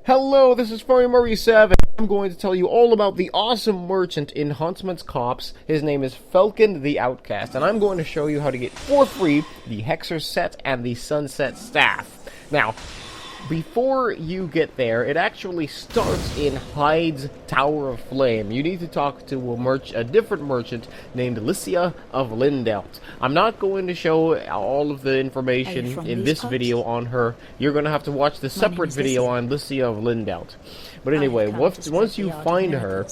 Hello, this is Murray7. I'm going to tell you all about the awesome merchant in Huntsman's Copse. His name is Felkin the Outcast, and I'm going to show you how to get for free the Hexers set and the Sunset Staff. Now, before you get there, it actually starts in Hyde's Tower of Flame. You need to talk to a different merchant named Licia of Lindelt. I'm not going to show all of the information in this video on her. You're going to have to watch the separate video on Licia of Lindelt. But anyway, once you find her,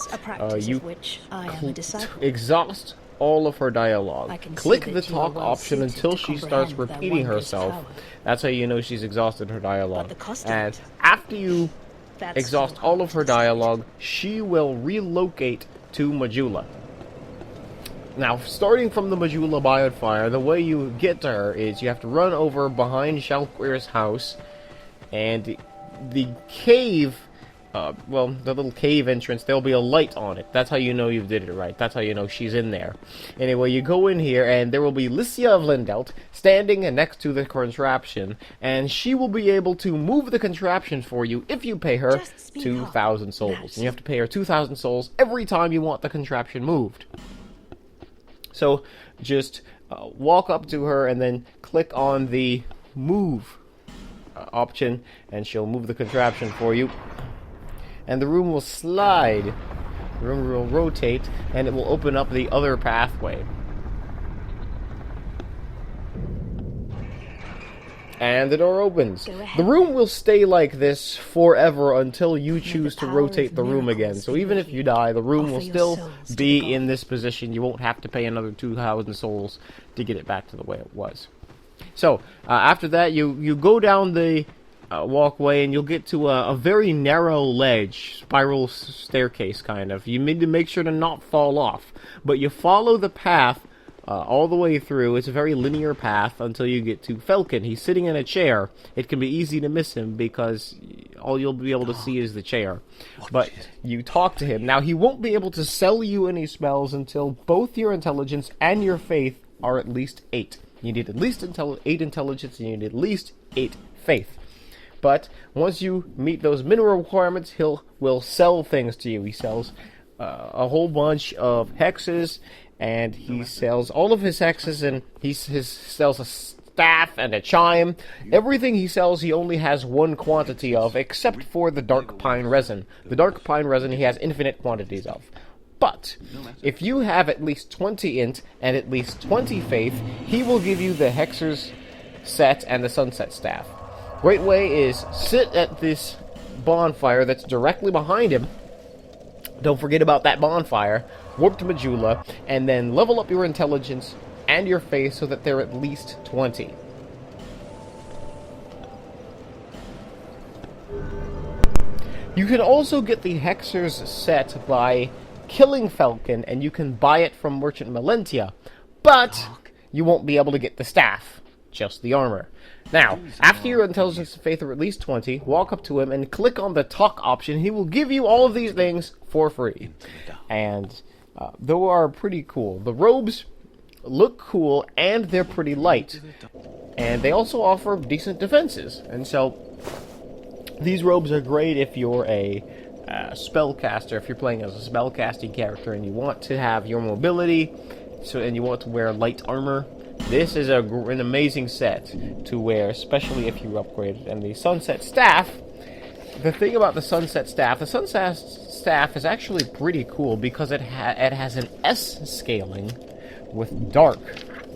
you exhaust all of her dialogue. Click the talk option until she starts repeating herself. That's how you know she's exhausted her dialogue. And after you exhaust all of her dialogue, she will relocate to Majula. Now, starting from the Majula Biofire, the way you get to her is you have to run over behind Shalquir's house, and the cave, the little cave entrance, there'll be a light on it. That's how you know you did it right. That's how you know she's in there. Anyway, you go in here, and there will be Licia of Lindelt standing next to the contraption, and she will be able to move the contraption for you if you pay her 2,000 souls. And you have to pay her 2,000 souls every time you want the contraption moved. So, just walk up to her and then click on the move option, and she'll move the contraption for you. And the room will slide, the room will rotate, and it will open up the other pathway. And the door opens. The room will stay like this forever until you choose to rotate the room again. So even if you die, the room will still be in this position. You won't have to pay another 2,000 souls to get it back to the way it was. So, after that, you go down the walkway, and you'll get to a very narrow ledge, spiral staircase kind of. You need to make sure to not fall off, but you follow the path all the way through. It's a very linear path until you get to Felkin. He's sitting in a chair. It can be easy to miss him because all you'll be able to see is the chair. But you talk to him. Now, he won't be able to sell you any spells until both your intelligence and your faith are at least 8. You need at least 8 intelligence, and you need at least 8 faith. But once you meet those minimum requirements, will sell things to you. He sells a whole bunch of hexes, and he sells all of his hexes, and he sells a staff and a chime. Everything he sells, he only has one quantity of, except for the dark pine resin. The dark pine resin he has infinite quantities of. But if you have at least 20 int and at least 20 faith, he will give you the Hexers set and the Sunset Staff. Great way is sit at this bonfire that's directly behind him. Don't forget about that bonfire. Warp to Majula, and then level up your intelligence and your faith so that they're at least 20. You can also get the Hexers set by killing Felkin, and you can buy it from Merchant Melentia, but you won't be able to get the staff, just the armor. Now, after your intelligence and faith are at least 20, walk up to him and click on the talk option. He will give you all of these things for free. And they are pretty cool. The robes look cool, and they're pretty light. And they also offer decent defenses. And so, these robes are great if you're a spellcaster, if you're playing as a spellcasting character and you want to have your mobility, and you want to wear light armor. This is an amazing set to wear, especially if you upgrade it. And the Sunset Staff, the thing about the Sunset Staff is actually pretty cool because it has an S scaling with dark,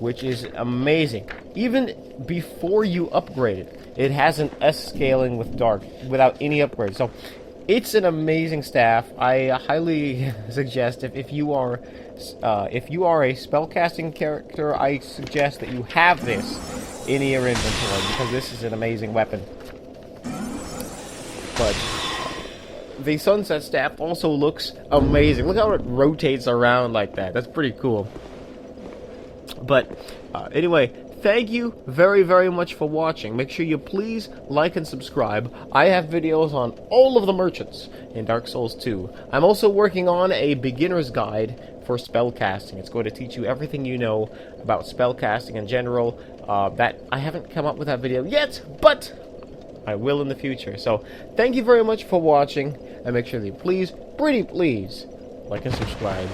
which is amazing. Even before you upgrade it, it has an S scaling with dark without any upgrade. So it's an amazing staff. I highly suggest if you are a spellcasting character, I suggest that you have this in your inventory because this is an amazing weapon. But the Sunset Staff also looks amazing. Look how it rotates around like that. That's pretty cool. But anyway, thank you very, very much for watching. Make sure you please like and subscribe. I have videos on all of the merchants in Dark Souls 2. I'm also working on a beginner's guide for spellcasting. It's going to teach you everything you know about spellcasting in general. That I haven't come up with that video yet, but I will in the future. So, thank you very much for watching, and make sure that you please, pretty please, like and subscribe.